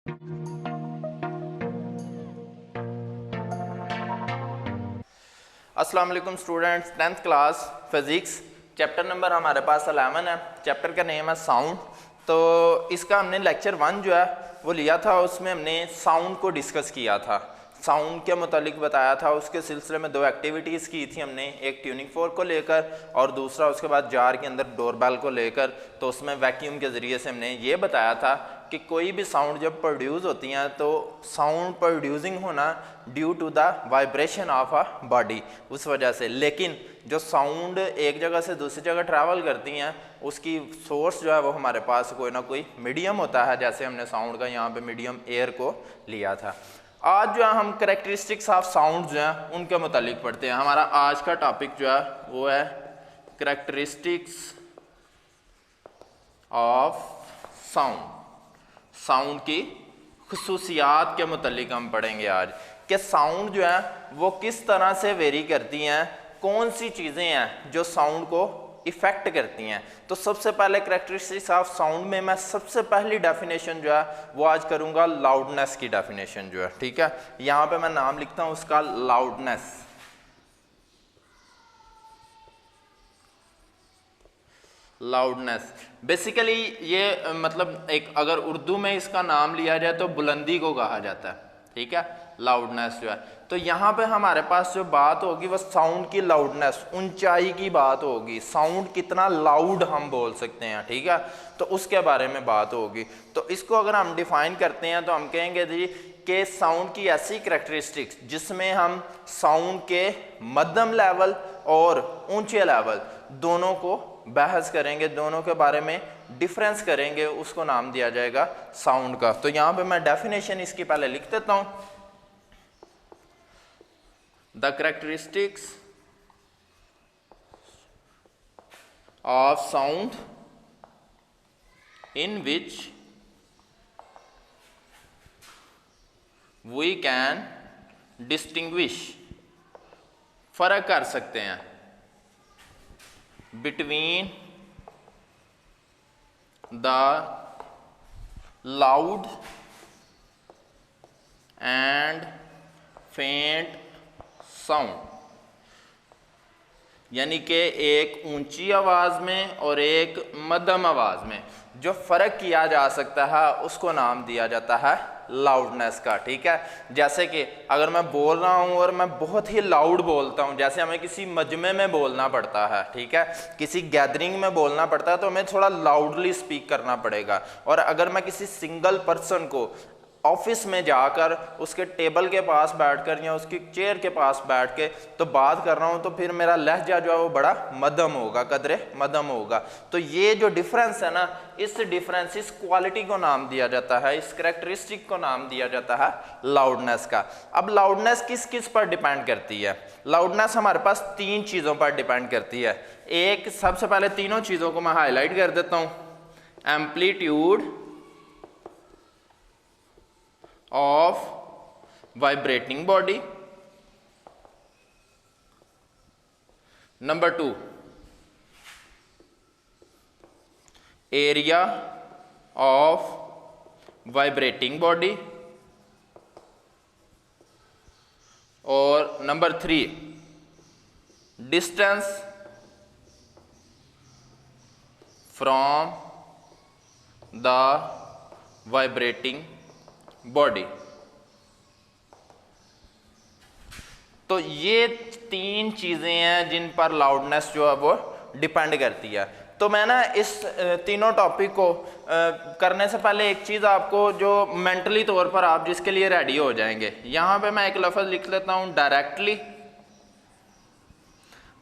अस्सलाम वालेकुम students, 10th class physics chapter number हमारे पास 11 है। चैप्टर का नेम है साउंड। तो इसका हमने लेक्चर 1 जो है वो लिया था, उसमें हमने साउंड को डिस्कस किया था, साउंड के मुतालिक बताया था। उसके सिलसिले में 2 एक्टिविटीज़ की थी हमने, एक ट्यूनिंग फोर्क को लेकर और दूसरा उसके बाद जार के अंदर डोरबेल को लेकर। तो उसमें वैक्यूम के ज़रिए से हमने ये बताया था कि कोई भी साउंड जब प्रोड्यूस होती हैं तो साउंड प्रोड्यूसिंग होना due to the vibration of a body, उस वजह से। लेकिन जो साउंड एक जगह से दूसरी जगह ट्रैवल करती हैं उसकी सोर्स जो है वो हमारे पास कोई ना कोई मीडियम होता है, जैसे हमने साउंड का यहाँ पे मीडियम एयर को लिया था। आज जो है हम कैरेक्टरिस्टिक्स ऑफ साउंड जो हैं उनके मुतालिक पढ़ते हैं। हमारा आज का टॉपिक जो है वो है कैरेक्टरिस्टिक्स ऑफ साउंड। साउंड की खुसूसियात के मुतालिक हम पढ़ेंगे आज कि साउंड जो है वो किस तरह से वेरी करती हैं, कौन सी चीज़ें हैं जो साउंड को इफ़ेक्ट करती हैं। तो सबसे पहले कैरेक्टरिस्टिक्स ऑफ साउंड में मैं सबसे पहली डेफिनेशन जो है वो आज करूँगा लाउडनेस की डेफिनेशन जो है, ठीक है। यहाँ पे मैं नाम लिखता हूँ उसका लाउडनेस। लाउडनेस बेसिकली ये मतलब एक अगर उर्दू में इसका नाम लिया जाए तो बुलंदी को कहा जाता है, ठीक है, लाउडनेस जो है। तो यहाँ पे हमारे पास जो बात होगी वो साउंड की लाउडनेस, ऊंचाई की बात होगी, साउंड कितना लाउड हम बोल सकते हैं, ठीक है, तो उसके बारे में बात होगी। तो इसको अगर हम डिफाइन करते हैं तो हम कहेंगे जी कि साउंड की ऐसी कैरेक्टरिस्टिक्स जिसमें हम साउंड के मध्यम लेवल और ऊंचे लेवल दोनों को बहस करेंगे, दोनों के बारे में डिफरेंस करेंगे, उसको नाम दिया जाएगा साउंड का। तो यहाँ पे मैं डेफिनेशन इसकी पहले लिख देता हूँ। The characteristics of sound in which we can distinguish, फर्क कर सकते हैं between the loud and faint sound, यानी कि एक ऊंची आवाज़ में और एक मध्यम आवाज़ में जो फ़र्क किया जा सकता है उसको नाम दिया जाता है लाउडनेस का, ठीक है। जैसे कि अगर मैं बोल रहा हूँ और मैं बहुत ही लाउड बोलता हूँ, जैसे हमें किसी मजमे में बोलना पड़ता है, ठीक है, किसी गैदरिंग में बोलना पड़ता है तो हमें थोड़ा लाउडली स्पीक करना पड़ेगा। और अगर मैं किसी सिंगल पर्सन को ऑफिस में जाकर उसके टेबल के पास बैठकर या उसकी चेयर के पास बैठ के तो बात कर रहा हूँ तो फिर मेरा लहजा जो है वो बड़ा मध्यम होगा, कदरे मध्यम होगा। तो ये जो डिफरेंस है ना, इस डिफरेंस, इस क्वालिटी को नाम दिया जाता है, इस कैरेक्टरिस्टिक को नाम दिया जाता है लाउडनेस का। अब लाउडनेस किस किस पर डिपेंड करती है? लाउडनेस हमारे पास 3 चीज़ों पर डिपेंड करती है। एक, सबसे पहले तीनों चीज़ों को मैं हाईलाइट कर देता हूँ। Amplitude of vibrating body, number 2 area of vibrating body, और number 3 distance from the vibrating body. तो ये 3 चीज़ें हैं जिन पर लाउडनेस जो है वो डिपेंड करती है। तो मैं ना इस तीनों टॉपिक को करने से पहले एक चीज़ आपको जो मेंटली तौर पर आप जिसके लिए रेडी हो जाएंगे, यहाँ पे मैं एक लफ्ज़ लिख लेता हूँ डायरेक्टली,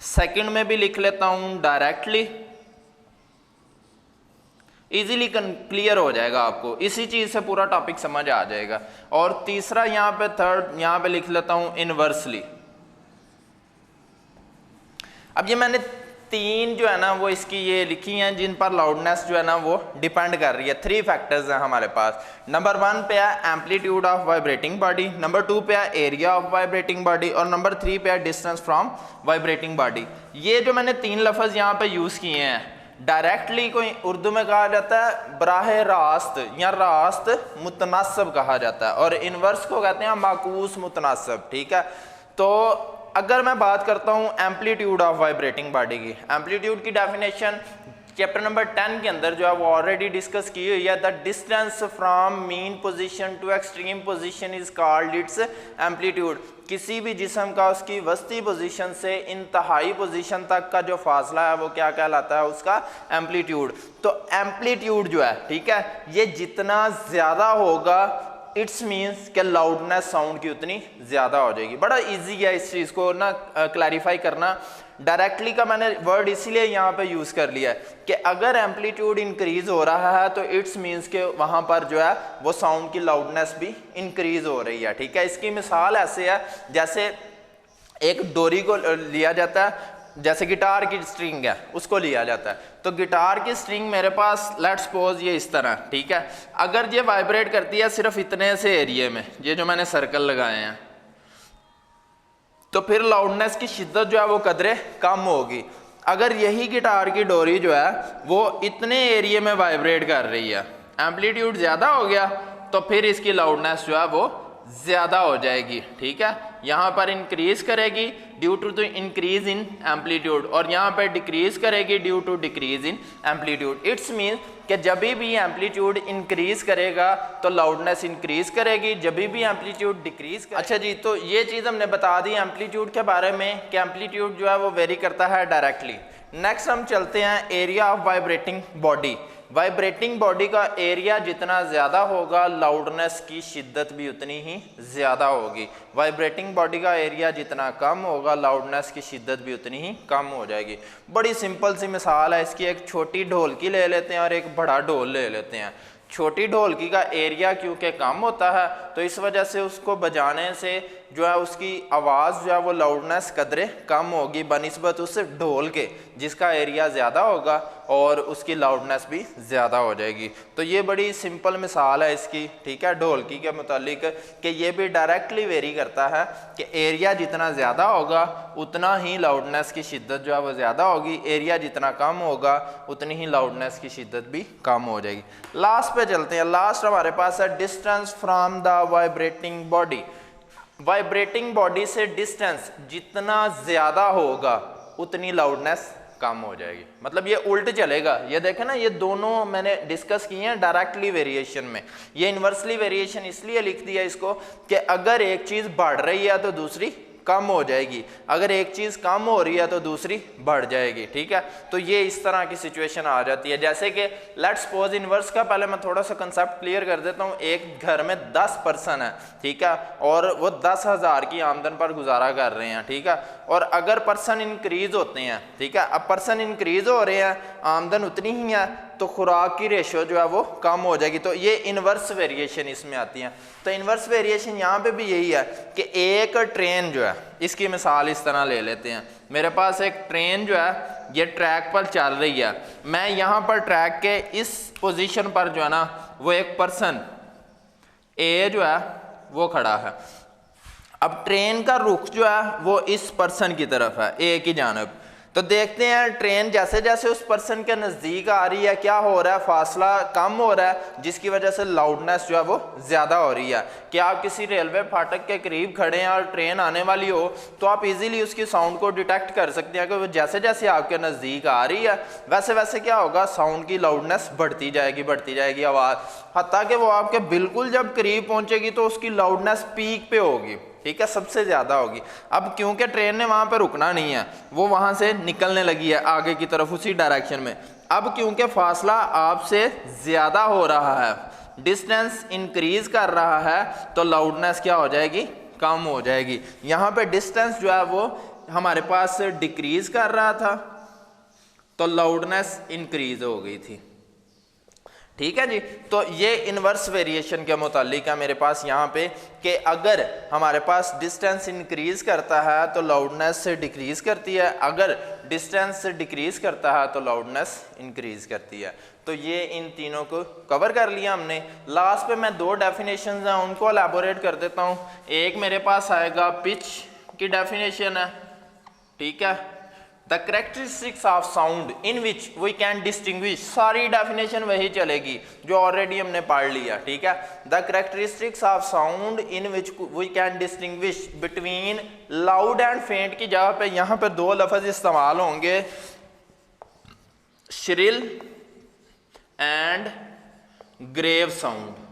सेकंड में भी लिख लेता हूँ डायरेक्टली, इजीली क्लियर हो जाएगा आपको, इसी चीज़ से पूरा टॉपिक समझ आ जाएगा। और तीसरा यहाँ पे, थर्ड यहाँ पे लिख लेता हूँ इनवर्सली। अब ये मैंने 3 जो है ना वो इसकी ये लिखी हैं जिन पर लाउडनेस जो है ना वो डिपेंड कर रही है। 3 फैक्टर्स हैं हमारे पास। नंबर 1 पे है amplitude of vibrating body, number 2 पे है एरिया ऑफ वाइब्रेटिंग बॉडी, और नंबर 3 पे है डिस्टेंस फ्रॉम वाइब्रेटिंग बॉडी। ये जो मैंने 3 लफ्ज़ यहाँ पे यूज़ किए हैं डायरेक्टली कोई उर्दू में कहा जाता है बराह रास्त या रास्त मुतनासब कहा जाता है, और इनवर्स को कहते हैं माकूस मुतनासब। ठीक है, तो अगर मैं बात करता हूँ एम्पलीट्यूड ऑफ वाइब्रेटिंग बॉडी की, एम्पलीट्यूड की डेफिनेशन चैप्टर नंबर 10 के अंदर जो है वो ऑलरेडी डिस्कस की हुई है। The distance from mean position to extreme position is called its amplitude. किसी भी जिस्म का उसकी वस्ती पोजीशन से इंतहाई पोजीशन तक का जो फासला है वो क्या कहलाता है, उसका एम्पलीट्यूड। तो एम्पलीट्यूड जो है, ठीक है, ये जितना ज़्यादा होगा इट्स मीन्स कि लाउडनेस साउंड की उतनी ज़्यादा हो जाएगी। बड़ा इजी है इस चीज़ को ना क्लैरिफाई करना। डायरेक्टली का मैंने वर्ड इसीलिए यहाँ पे यूज़ कर लिया है कि अगर एम्पलीट्यूड इंक्रीज हो रहा है तो इट्स मीन्स के वहाँ पर जो है वो साउंड की लाउडनेस भी इंक्रीज हो रही है। ठीक है, इसकी मिसाल ऐसे है जैसे एक डोरी को लिया जाता है, जैसे गिटार की स्ट्रिंग है उसको लिया जाता है, तो गिटार की स्ट्रिंग मेरे पास लेट्स सपोज ये इस तरह, ठीक है, अगर ये वाइब्रेट करती है सिर्फ इतने से एरिया में, ये जो मैंने सर्कल लगाए हैं, तो फिर लाउडनेस की शिद्दत जो है वो कदरे कम होगी। अगर यही गिटार की डोरी जो है वो इतने एरिया में वाइब्रेट कर रही है, एम्पलीट्यूड ज़्यादा हो गया, तो फिर इसकी लाउडनेस जो है वो ज़्यादा हो जाएगी। ठीक है, यहाँ पर इंक्रीज करेगी due to the increase in amplitude, और यहाँ पर डिक्रीज करेगी due to decrease in amplitude. It's mean कि जब भी एम्पलीट्यूड इंक्रीज करेगा तो लाउडनेस इंक्रीज करेगी, जब भी एम्पलीट्यूड डिक्रीज करेगा। अच्छा जी, तो ये चीज़ हमने बता दी एम्पलीट्यूड के बारे में कि एम्पलीट्यूड जो है वो वेरी करता है डायरेक्टली। नेक्स्ट हम चलते हैं area of vibrating body. Vibrating body का एरिया जितना ज़्यादा होगा लाउडनेस की शिद्दत भी उतनी ही ज़्यादा होगी। वाइब्रेटिंग बॉडी का एरिया जितना कम होगा लाउडनेस की शिद्दत भी उतनी ही कम हो जाएगी। बड़ी सिंपल सी मिसाल है इसकी, एक छोटी ढोलकी ले लेते हैं और एक बड़ा ढोल ले लेते हैं। छोटी ढोलकी का एरिया क्योंकि कम होता है तो इस वजह से उसको बजाने से जो है उसकी आवाज़ जो है वो लाउडनेस कदरे कम होगी बनिस्बत उस ढोल के जिसका एरिया ज़्यादा होगा और उसकी लाउडनेस भी ज़्यादा हो जाएगी। तो ये बड़ी सिंपल मिसाल है इसकी, ठीक है, ढोलकी के मुतालिक कि ये भी डायरेक्टली वेरी करता है कि एरिया जितना ज़्यादा होगा उतना ही लाउडनेस की शिद्दत जो है वो ज़्यादा होगी, एरिया जितना कम होगा उतनी ही लाउडनेस की शिद्दत भी कम हो जाएगी। लास्ट पे चलते हैं। लास्ट हमारे पास है distance from the vibrating body. Vibrating body से डिस्टेंस जितना ज़्यादा होगा उतनी लाउडनेस कम हो जाएगी। मतलब ये उल्ट चलेगा। ये देखें ना, ये दोनों मैंने डिस्कस किए हैं डायरेक्टली वेरिएशन में। ये इन्वर्सली वेरिएशन इसलिए लिख दिया इसको कि अगर एक चीज़ बढ़ रही है तो दूसरी कम हो जाएगी, अगर एक चीज़ कम हो रही है तो दूसरी बढ़ जाएगी। ठीक है, तो ये इस तरह की सिचुएशन आ जाती है। जैसे कि लेट्स सपोज इन्वर्स का पहले मैं थोड़ा सा कंसेप्ट क्लियर कर देता हूँ। एक घर में 10 पर्सन है, ठीक है, और वो 10,000 की आमदन पर गुजारा कर रहे हैं। ठीक है, और अगर पर्सन इंक्रीज होते हैं, ठीक है, अब पर्सन इंक्रीज हो रहे हैं, आमदन उतनी ही है, तो खुराक की रेशो जो है वो कम हो जाएगी। तो ये इन्वर्स वेरिएशन इसमें आती है। तो इन्वर्स वेरिएशन यहाँ पे भी यही है कि एक ट्रेन जो है, इसकी मिसाल इस तरह ले लेते हैं। मेरे पास एक ट्रेन जो है ये ट्रैक पर चल रही है, मैं यहाँ पर ट्रैक के इस पोजीशन पर जो है ना वो एक पर्सन ए जो है वो खड़ा है। अब ट्रेन का रुख जो है वो इस पर्सन की तरफ है, ए की जानिब। तो देखते हैं ट्रेन जैसे जैसे उस पर्सन के नज़दीक आ रही है क्या हो रहा है, फासला कम हो रहा है, जिसकी वजह से लाउडनेस जो है वो ज़्यादा हो रही है। कि आप किसी रेलवे फाटक के करीब खड़े हैं और ट्रेन आने वाली हो तो आप इजीली उसकी साउंड को डिटेक्ट कर सकते हैं कि वो जैसे जैसे आपके नज़दीक आ रही है वैसे वैसे क्या होगा, साउंड की लाउडनेस बढ़ती जाएगी आवाज़, हत्ता कि वो आपके बिल्कुल जब करीब पहुँचेगी तो उसकी लाउडनेस पीक पे होगी। ठीक है, सबसे ज़्यादा होगी। अब क्योंकि ट्रेन ने वहाँ पे रुकना नहीं है, वो वहाँ से निकलने लगी है आगे की तरफ उसी डायरेक्शन में। अब क्योंकि फासला आपसे ज़्यादा हो रहा है, डिस्टेंस इंक्रीज कर रहा है, तो लाउडनेस क्या हो जाएगी, कम हो जाएगी। यहाँ पे डिस्टेंस जो है वो हमारे पास डिक्रीज कर रहा था तो लाउडनेस इंक्रीज हो गई थी। ठीक है जी, तो ये इन्वर्स वेरिएशन के मुतालिक है मेरे पास यहाँ पे कि अगर हमारे पास डिस्टेंस इंक्रीज करता है तो लाउडनेस डिक्रीज करती है, अगर डिस्टेंस डिक्रीज करता है तो लाउडनेस इंक्रीज करती है। तो ये इन तीनों को कवर कर लिया हमने। लास्ट पे मैं 2 डेफिनेशंस हैं उनको एलैबोरेट कर देता हूँ। एक मेरे पास आएगा पिच की डेफिनेशन है, ठीक है, the characteristics of sound in which we can distinguish, सारी डेफिनेशन वही चलेगी जो ऑलरेडी हमने पढ़ लिया, ठीक है। The characteristics of sound in which we can distinguish between loud and faint की जगह पे यहाँ पे दो लफ्ज इस्तेमाल होंगे, श्रिल एंड ग्रेव साउंड।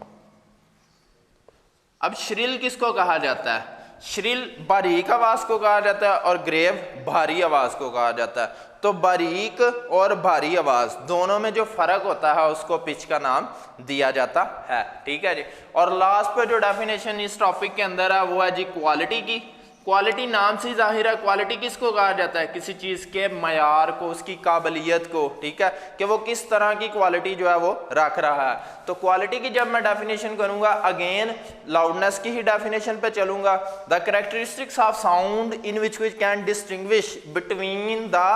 अब श्रिल किसको कहा जाता है? श्रिल बारीक आवाज को कहा जाता है और ग्रेव भारी आवाज को कहा जाता है। तो बारीक और भारी आवाज दोनों में जो फर्क होता है उसको पिच का नाम दिया जाता है, ठीक है जी। और लास्ट पे जो डेफिनेशन इस टॉपिक के अंदर है वो है जी क्वालिटी की। क्वालिटी नाम से जाहिर है, क्वालिटी किसको कहा जाता है? किसी चीज़ के मयार को, उसकी काबिलियत को, ठीक है, कि वो किस तरह की क्वालिटी जो है वो रख रहा है। तो क्वालिटी की जब मैं डेफिनेशन करूंगा, अगेन लाउडनेस की ही डेफिनेशन पे चलूंगा। The characteristics of sound in which we can distinguish between the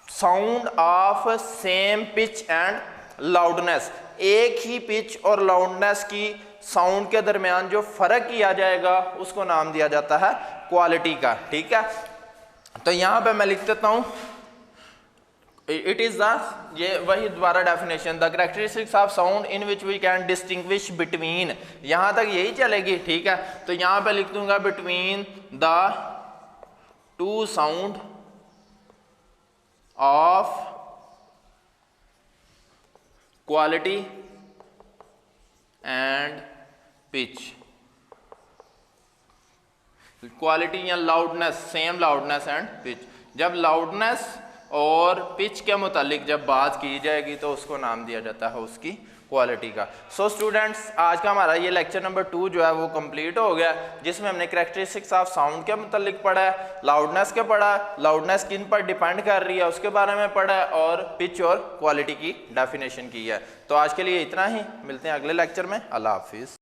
sound of same pitch and loudness, एक ही पिच और लाउडनेस की साउंड के दरमियान जो फर्क किया जाएगा उसको नाम दिया जाता है क्वालिटी का, ठीक है। तो यहां पे मैं लिख देता हूं, इट इज द, ये वही दोबारा definition, the characteristics of sound in which we can distinguish between, यहां तक यही चलेगी, ठीक है। तो यहां पे लिख दूंगा between the two sound of quality and pitch. Quality या loudness, same loudness and pitch. जब लाउडनेस और पिच के मुतालिक जब बात की जाएगी तो उसको नाम दिया जाता है उसकी क्वालिटी का। सो स्टूडेंट्स, आज का हमारा ये लेक्चर नंबर 2 जो है वो कंप्लीट हो गया, जिसमें हमने कैरेक्टरिस्टिक्स ऑफ साउंड के मुतालिक पढ़ा है, लाउडनेस के पढ़ा, लाउडनेस किन पर डिपेंड कर रही है उसके बारे में पढ़ा है, और पिच और क्वालिटी की डेफिनेशन की है। तो आज के लिए इतना ही, मिलते हैं अगले लेक्चर में। अल्लाह हाफिज़।